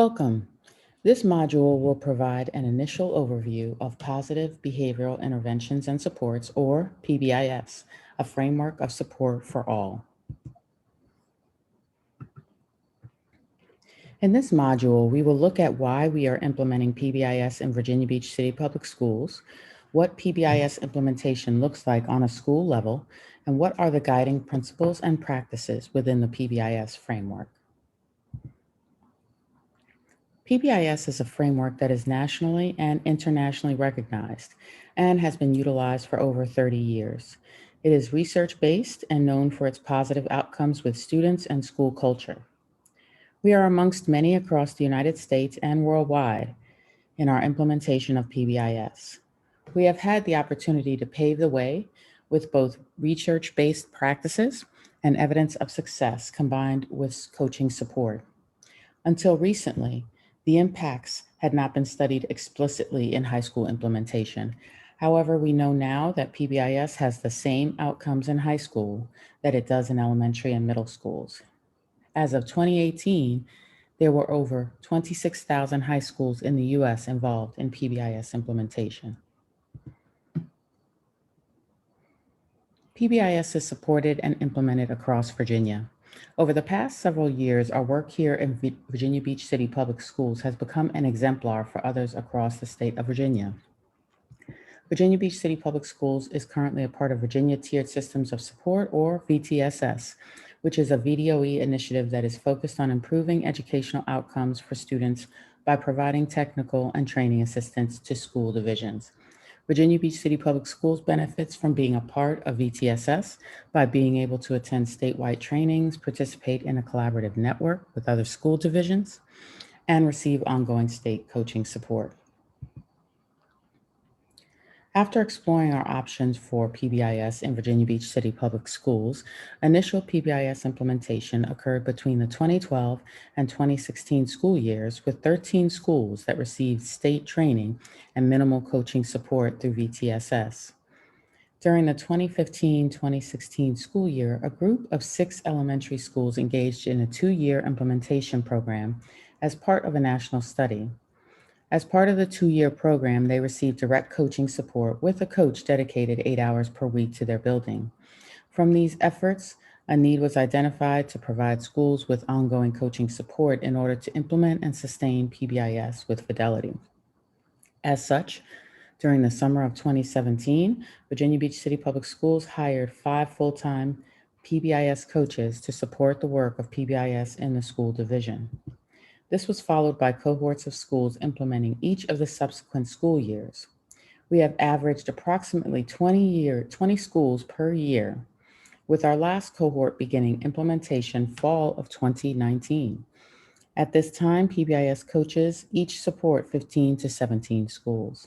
Welcome. This module will provide an initial overview of Positive Behavioral Interventions and Supports, or PBIS, a framework of support for all. In this module, we will look at why we are implementing PBIS in Virginia Beach City Public Schools, what PBIS implementation looks like on a school level, and what are the guiding principles and practices within the PBIS framework. PBIS is a framework that is nationally and internationally recognized and has been utilized for over 30 years. It is research-based and known for its positive outcomes with students and school culture. We are amongst many across the United States and worldwide in our implementation of PBIS. We have had the opportunity to pave the way with both research-based practices and evidence of success combined with coaching support. Until recently, the impacts had not been studied explicitly in high school implementation. However, we know now that PBIS has the same outcomes in high school that it does in elementary and middle schools. As of 2018, there were over 26,000 high schools in the U.S. involved in PBIS implementation. PBIS is supported and implemented across Virginia. Over the past several years, our work here in Virginia Beach City Public Schools has become an exemplar for others across the state of Virginia. Virginia Beach City Public Schools is currently a part of Virginia Tiered Systems of Support, or VTSS, which is a VDOE initiative that is focused on improving educational outcomes for students by providing technical and training assistance to school divisions. Virginia Beach City Public Schools benefits from being a part of VTSS by being able to attend statewide trainings, participate in a collaborative network with other school divisions, and receive ongoing state coaching support. After exploring our options for PBIS in Virginia Beach City Public Schools, initial PBIS implementation occurred between the 2012 and 2016 school years, with 13 schools that received state training and minimal coaching support through VTSS. During the 2015-2016 school year, a group of 6 elementary schools engaged in a 2-year implementation program as part of a national study. As part of the 2-year program, they received direct coaching support with a coach dedicated 8 hours per week to their building. From these efforts, a need was identified to provide schools with ongoing coaching support in order to implement and sustain PBIS with Fidelity. As such, during the summer of 2017, Virginia Beach City Public Schools hired 5 full-time PBIS coaches to support the work of PBIS in the school division. This was followed by cohorts of schools implementing each of the subsequent school years. We have averaged approximately 20 schools per year, with our last cohort beginning implementation fall of 2019. At this time, PBIS coaches each support 15 to 17 schools.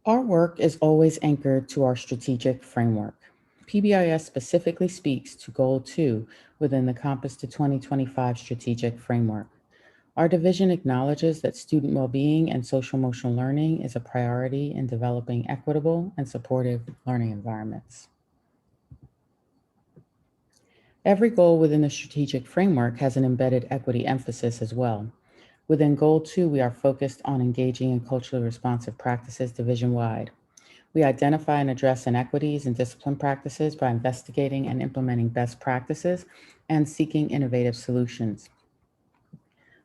Our work is always anchored to our strategic framework. PBIS specifically speaks to Goal 2 within the Compass to 2025 strategic framework. Our division acknowledges that student well-being and social-emotional learning is a priority in developing equitable and supportive learning environments. Every goal within the strategic framework has an embedded equity emphasis as well. Within Goal 2, we are focused on engaging in culturally responsive practices division-wide. We identify and address inequities and discipline practices by investigating and implementing best practices and seeking innovative solutions.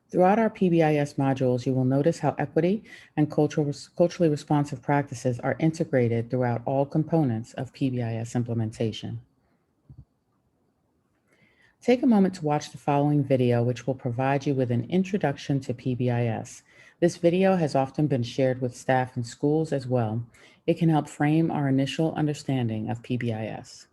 Throughout our PBIS modules, you will notice how equity and culturally responsive practices are integrated throughout all components of PBIS implementation. Take a moment to watch the following video, which will provide you with an introduction to PBIS. This video has often been shared with staff in schools as well. It can help frame our initial understanding of PBIS.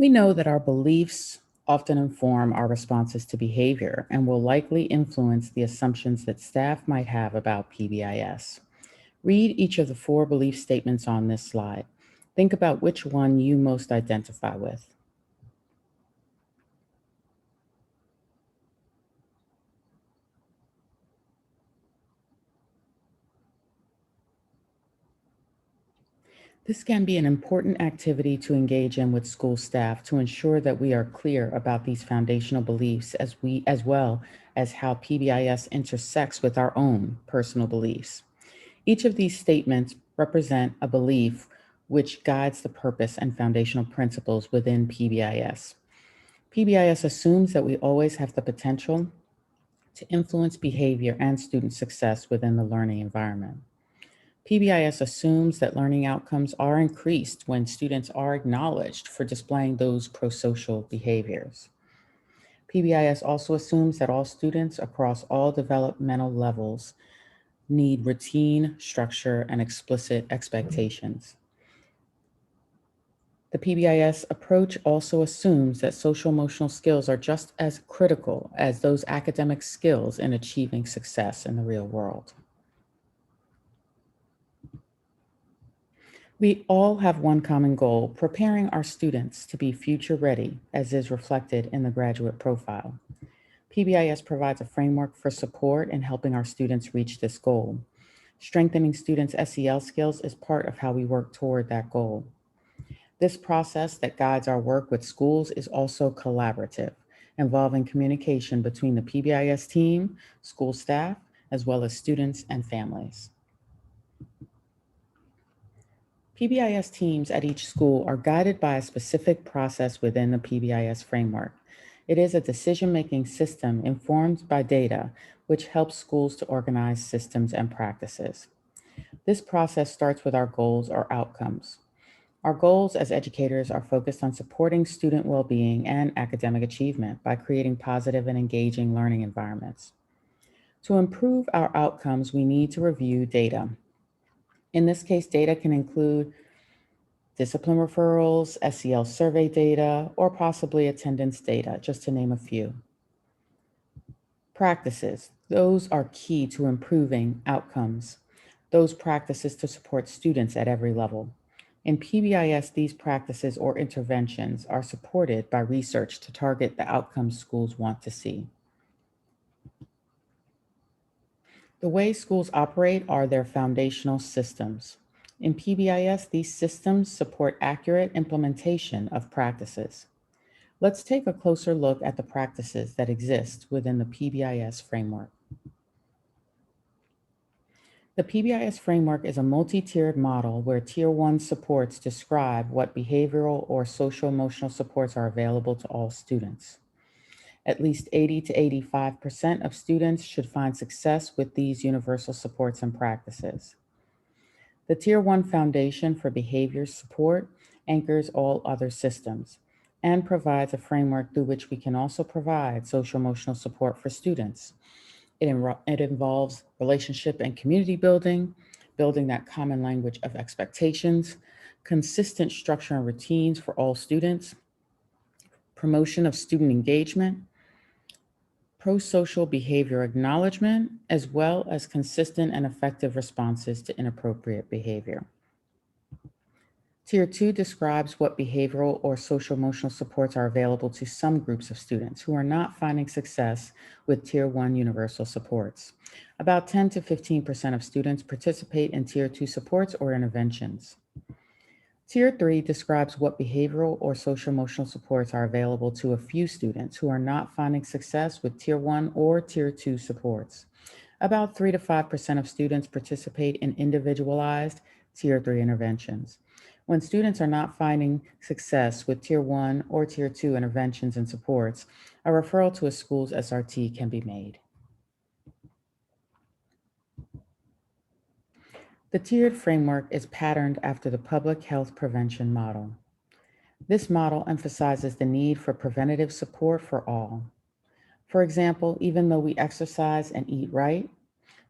We know that our beliefs often inform our responses to behavior and will likely influence the assumptions that staff might have about PBIS. Read each of the four belief statements on this slide. Think about which one you most identify with. This can be an important activity to engage in with school staff to ensure that we are clear about these foundational beliefs as well as how PBIS intersects with our own personal beliefs. Each of these statements represent a belief which guides the purpose and foundational principles within PBIS. PBIS assumes that we always have the potential to influence behavior and student success within the learning environment. PBIS assumes that learning outcomes are increased when students are acknowledged for displaying those prosocial behaviors. PBIS also assumes that all students across all developmental levels need routine, structure, and explicit expectations. The PBIS approach also assumes that social emotional skills are just as critical as those academic skills in achieving success in the real world. We all have one common goal: preparing our students to be future ready, as is reflected in the graduate profile. PBIS provides a framework for support in helping our students reach this goal. Strengthening students' SEL skills is part of how we work toward that goal. This process that guides our work with schools is also collaborative, involving communication between the PBIS team, school staff, as well as students and families. PBIS teams at each school are guided by a specific process within the PBIS framework. It is a decision-making system informed by data, which helps schools to organize systems and practices. This process starts with our goals or outcomes. Our goals as educators are focused on supporting student well-being and academic achievement by creating positive and engaging learning environments. To improve our outcomes, we need to review data. In this case, data can include discipline referrals, SEL survey data, or possibly attendance data, just to name a few. Practices, those are key to improving outcomes. Those practices to support students at every level. In PBIS, these practices or interventions are supported by research to target the outcomes schools want to see. The way schools operate are their foundational systems. In PBIS, these systems support accurate implementation of practices. Let's take a closer look at the practices that exist within the PBIS framework. The PBIS framework is a multi-tiered model where Tier 1 supports describe what behavioral or social emotional supports are available to all students. At least 80 to 85% of students should find success with these universal supports and practices. The Tier 1 Foundation for Behavior Support anchors all other systems and provides a framework through which we can also provide social emotional support for students. It involves relationship and community building, building that common language of expectations, consistent structure and routines for all students, promotion of student engagement, pro-social behavior acknowledgement, as well as consistent and effective responses to inappropriate behavior. Tier 2 describes what behavioral or social emotional supports are available to some groups of students who are not finding success with Tier 1 universal supports. About 10 to 15% of students participate in Tier 2 supports or interventions. Tier 3 describes what behavioral or social emotional supports are available to a few students who are not finding success with Tier 1 or Tier 2 supports. About 3 to 5% of students participate in individualized Tier 3 interventions. When students are not finding success with Tier 1 or Tier 2 interventions and supports, a referral to a school's SRT can be made. The tiered framework is patterned after the public health prevention model. This model emphasizes the need for preventative support for all. For example, even though we exercise and eat right,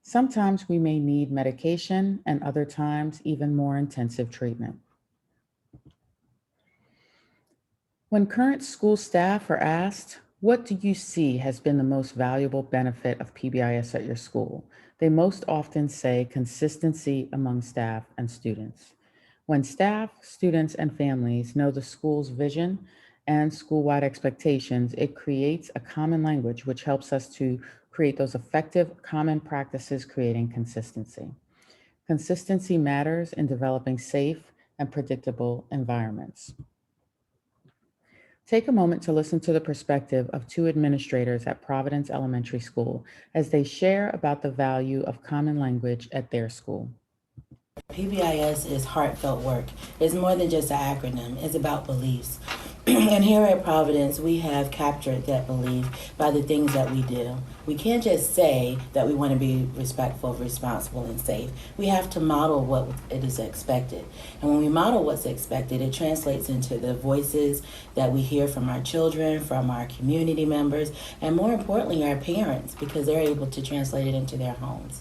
sometimes we may need medication and other times even more intensive treatment. When current school staff are asked, what do you see has been the most valuable benefit of PBIS at your school? They most often say consistency among staff and students. When staff, students, and families know the school's vision and school-wide expectations, it creates a common language which helps us to create those effective common practices, creating consistency. Consistency matters in developing safe and predictable environments. Take a moment to listen to the perspective of two administrators at Providence Elementary School as they share about the value of common language at their school. PBIS is heartfelt work. It's more than just an acronym. It's about beliefs. And here at Providence, we have captured that belief by the things that we do. We can't just say that we want to be respectful, responsible, and safe. We have to model what it is expected. And when we model what's expected, it translates into the voices that we hear from our children, from our community members, and more importantly, our parents, because they're able to translate it into their homes.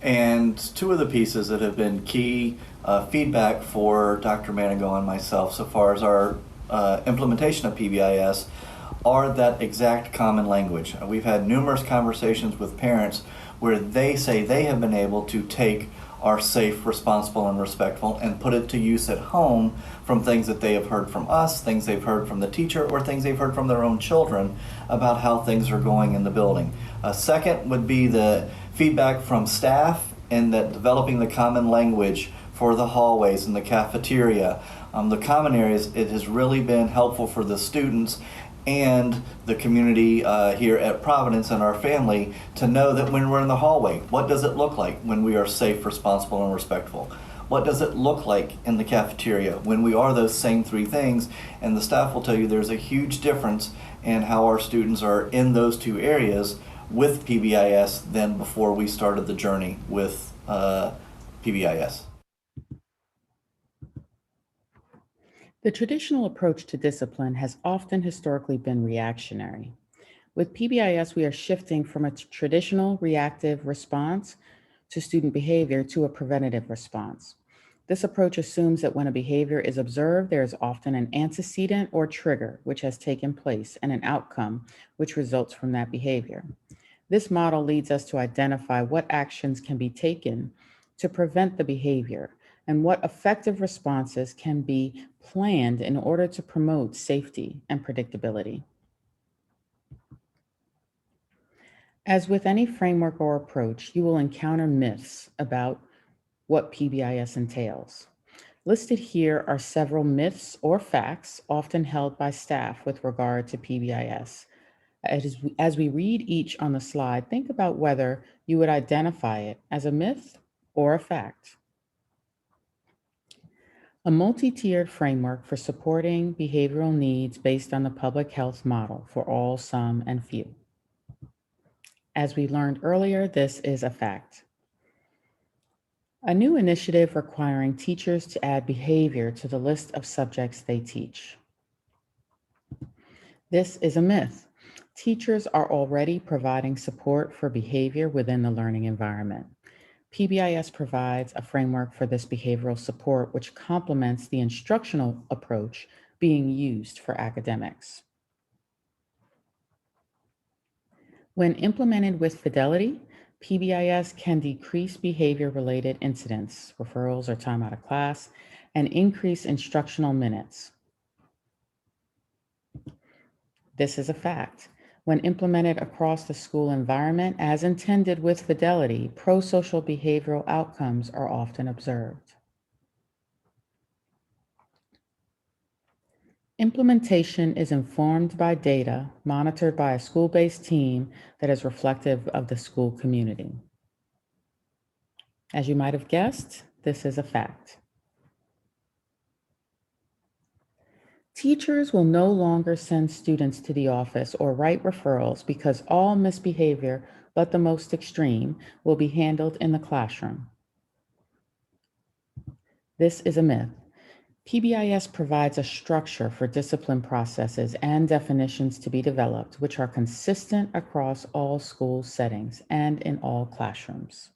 And two of the pieces that have been key feedback for Dr. Manigault and myself so far as our implementation of PBIS are that exact common language. We've had numerous conversations with parents where they say they have been able to take our safe, responsible, and respectful and put it to use at home from things that they have heard from us, things they've heard from the teacher, or things they've heard from their own children about how things are going in the building. Second would be the feedback from staff in that developing the common language for the hallways and the cafeteria, the common areas. It has really been helpful for the students and the community here at Providence and our family to know that when we're in the hallway, what does it look like when we are safe, responsible, and respectful? What does it look like in the cafeteria when we are those same three things? And the staff will tell you there's a huge difference in how our students are in those two areas with PBIS than before we started the journey with PBIS. The traditional approach to discipline has often historically been reactionary. With PBIS, we are shifting from a traditional reactive response to student behavior to a preventative response. This approach assumes that when a behavior is observed, there is often an antecedent or trigger which has taken place and an outcome which results from that behavior. This model leads us to identify what actions can be taken to prevent the behavior and what effective responses can be planned in order to promote safety and predictability. As with any framework or approach, you will encounter myths about what PBIS entails. Listed here are several myths or facts often held by staff with regard to PBIS. As we read each on the slide, think about whether you would identify it as a myth or a fact. A multi-tiered framework for supporting behavioral needs based on the public health model for all, some, and few. As we learned earlier, this is a fact. A new initiative requiring teachers to add behavior to the list of subjects they teach. This is a myth. Teachers are already providing support for behavior within the learning environment. PBIS provides a framework for this behavioral support, which complements the instructional approach being used for academics. When implemented with Fidelity, PBIS can decrease behavior-related incidents, referrals or time out of class, and increase instructional minutes. This is a fact. When implemented across the school environment as intended with Fidelity, pro-social behavioral outcomes are often observed. Implementation is informed by data monitored by a school-based team that is reflective of the school community. As you might have guessed, this is a fact. Teachers will no longer send students to the office or write referrals because all misbehavior, but the most extreme, will be handled in the classroom. This is a myth. PBIS provides a structure for discipline processes and definitions to be developed, which are consistent across all school settings and in all classrooms.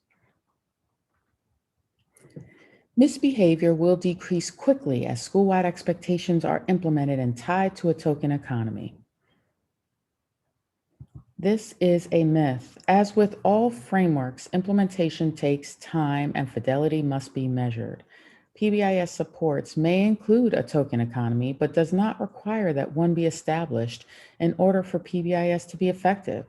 Misbehavior will decrease quickly as school-wide expectations are implemented and tied to a token economy. This is a myth. As with all frameworks, implementation takes time and fidelity must be measured. PBIS supports may include a token economy, but does not require that one be established in order for PBIS to be effective.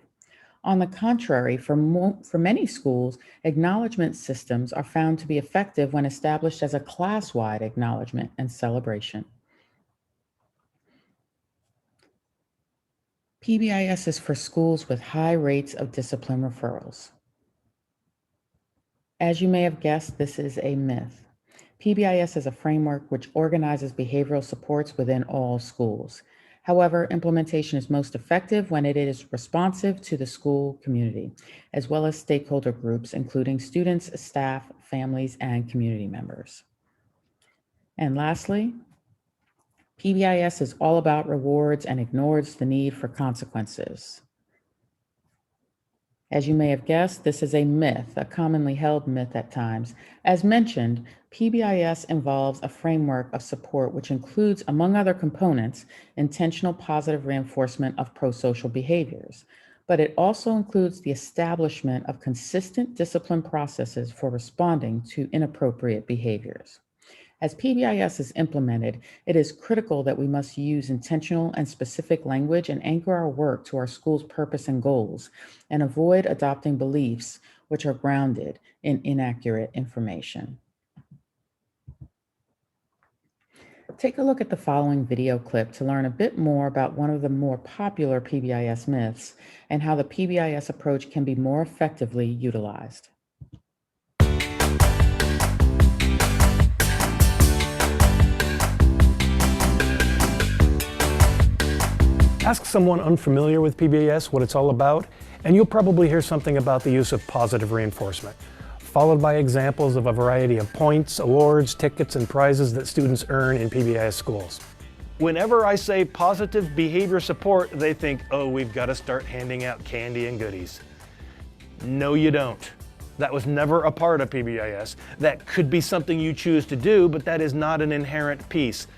On the contrary, for many schools, acknowledgement systems are found to be effective when established as a class-wide acknowledgement and celebration. PBIS is for schools with high rates of discipline referrals. As you may have guessed, this is a myth. PBIS is a framework which organizes behavioral supports within all schools. However, implementation is most effective when it is responsive to the school community, as well as stakeholder groups, including students, staff, families, and community members. And lastly, PBIS is all about rewards and ignores the need for consequences. As you may have guessed, this is a myth, a commonly held myth at times. As mentioned, PBIS involves a framework of support which includes, among other components, intentional positive reinforcement of pro-social behaviors. But it also includes the establishment of consistent discipline processes for responding to inappropriate behaviors. As PBIS is implemented, it is critical that we must use intentional and specific language and anchor our work to our school's purpose and goals, and avoid adopting beliefs which are grounded in inaccurate information. Take a look at the following video clip to learn a bit more about one of the more popular PBIS myths and how the PBIS approach can be more effectively utilized. Ask someone unfamiliar with PBIS what it's all about, and you'll probably hear something about the use of positive reinforcement, followed by examples of a variety of points, awards, tickets, and prizes that students earn in PBIS schools. Whenever I say positive behavior support, they think, oh, we've got to start handing out candy and goodies. No, you don't. That was never a part of PBIS. That could be something you choose to do, but that is not an inherent piece.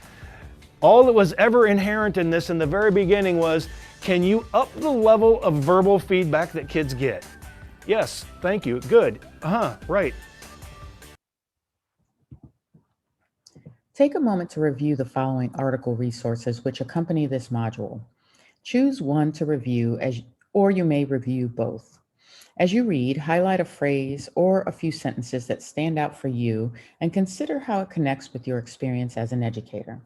All that was ever inherent in this in the very beginning was, can you up the level of verbal feedback that kids get? Yes, thank you, good, right. Take a moment to review the following article resources which accompany this module. Choose one to review, or you may review both. As you read, highlight a phrase or a few sentences that stand out for you and consider how it connects with your experience as an educator.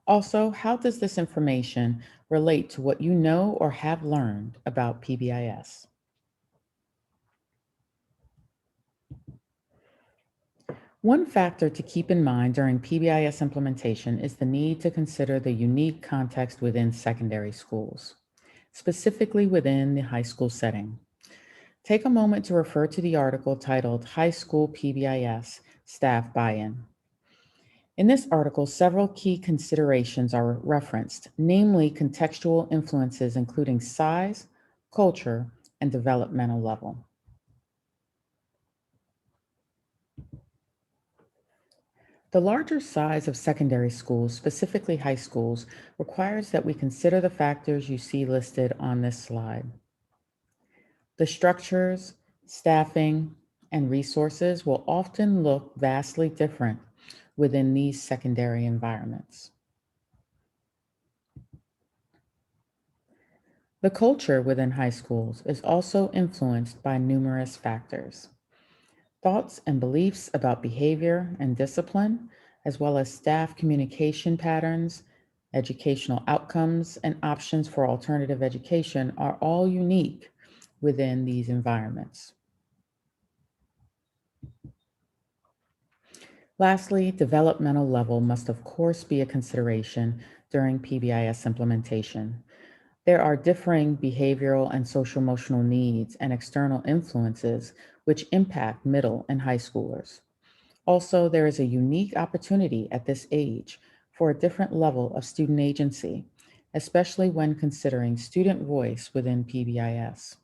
Also, how does this information relate to what you know or have learned about PBIS? One factor to keep in mind during PBIS implementation is the need to consider the unique context within secondary schools, specifically within the high school setting. Take a moment to refer to the article titled High School PBIS Staff Buy-in. In this article, several key considerations are referenced, namely contextual influences including size, culture, and developmental level. The larger size of secondary schools, specifically high schools, requires that we consider the factors you see listed on this slide. The structures, staffing, and resources will often look vastly different within these secondary environments. The culture within high schools is also influenced by numerous factors. Thoughts and beliefs about behavior and discipline, as well as staff communication patterns, educational outcomes, and options for alternative education are all unique within these environments. Lastly, developmental level must of course be a consideration during PBIS implementation. There are differing behavioral and social-emotional needs and external influences which impact middle and high schoolers. Also, there is a unique opportunity at this age for a different level of student agency, especially when considering student voice within PBIS.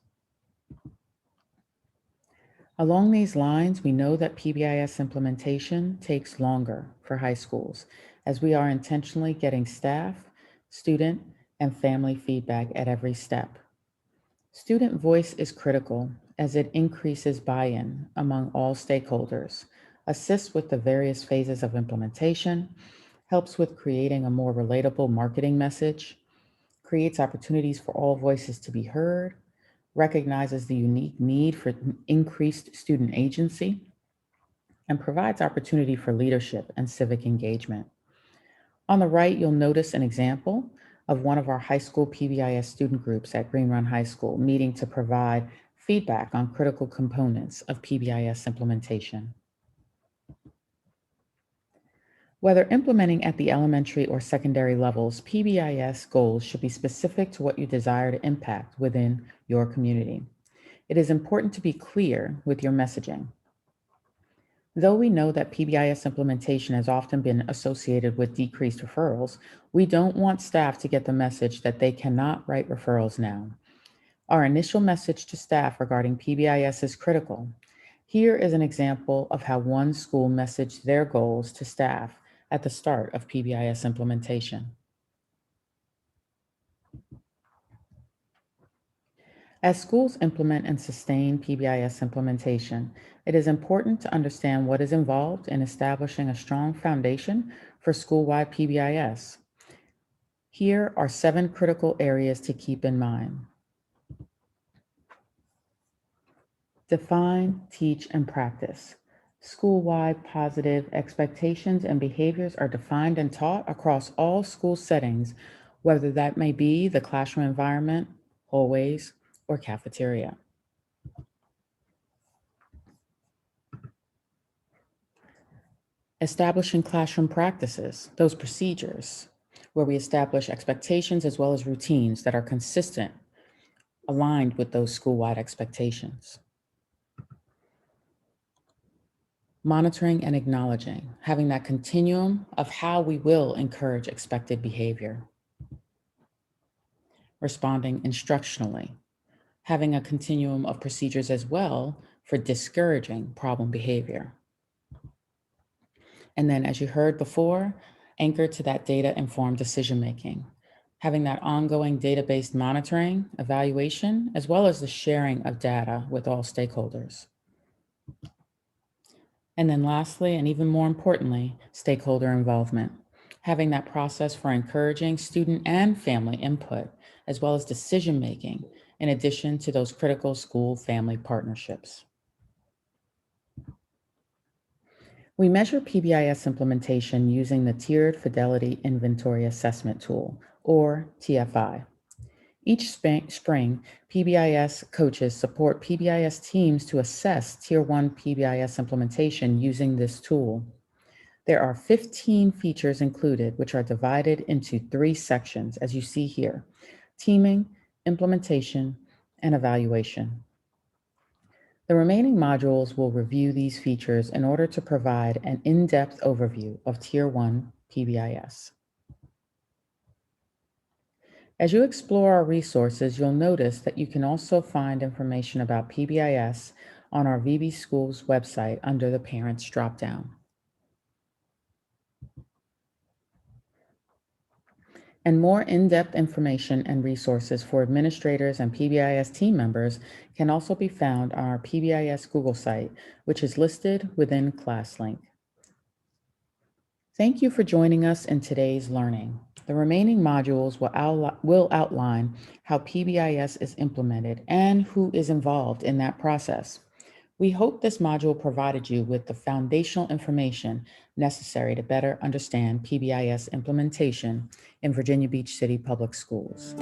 Along these lines, we know that PBIS implementation takes longer for high schools, as we are intentionally getting staff, student, and family feedback at every step. Student voice is critical as it increases buy-in among all stakeholders, assists with the various phases of implementation, helps with creating a more relatable marketing message, creates opportunities for all voices to be heard, recognizes the unique need for increased student agency, and provides opportunity for leadership and civic engagement. On the right, you'll notice an example of one of our high school PBIS student groups at Green Run High School meeting to provide feedback on critical components of PBIS implementation. Whether implementing at the elementary or secondary levels, PBIS goals should be specific to what you desire to impact within your community. It is important to be clear with your messaging. Though we know that PBIS implementation has often been associated with decreased referrals, we don't want staff to get the message that they cannot write referrals now. Our initial message to staff regarding PBIS is critical. Here is an example of how one school messaged their goals to staff at the start of PBIS implementation. As schools implement and sustain PBIS implementation, it is important to understand what is involved in establishing a strong foundation for school-wide PBIS. Here are 7 critical areas to keep in mind. Define, teach, and practice. School-wide positive expectations and behaviors are defined and taught across all school settings, whether that may be the classroom environment, hallways, or cafeteria. Establishing classroom practices, those procedures, where we establish expectations as well as routines that are consistent, aligned with those school-wide expectations. Monitoring and acknowledging, having that continuum of how we will encourage expected behavior. Responding instructionally, having a continuum of procedures as well for discouraging problem behavior. And then, as you heard before, anchored to that data-informed decision-making, having that ongoing data-based monitoring, evaluation, as well as the sharing of data with all stakeholders. And then lastly, and even more importantly, stakeholder involvement, having that process for encouraging student and family input, as well as decision-making, in addition to those critical school-family partnerships. We measure PBIS implementation using the Tiered Fidelity Inventory Assessment Tool, or TFI. Each spring, PBIS coaches support PBIS teams to assess Tier 1 PBIS implementation using this tool. There are 15 features included, which are divided into 3 sections, as you see here: teaming, implementation, and evaluation. The remaining modules will review these features in order to provide an in-depth overview of Tier 1 PBIS. As you explore our resources, you'll notice that you can also find information about PBIS on our VB Schools website under the Parents dropdown. And more in-depth information and resources for administrators and PBIS team members can also be found on our PBIS Google site, which is listed within ClassLink. Thank you for joining us in today's learning. The remaining modules will outline how PBIS is implemented and who is involved in that process. We hope this module provided you with the foundational information necessary to better understand PBIS implementation in Virginia Beach City Public Schools.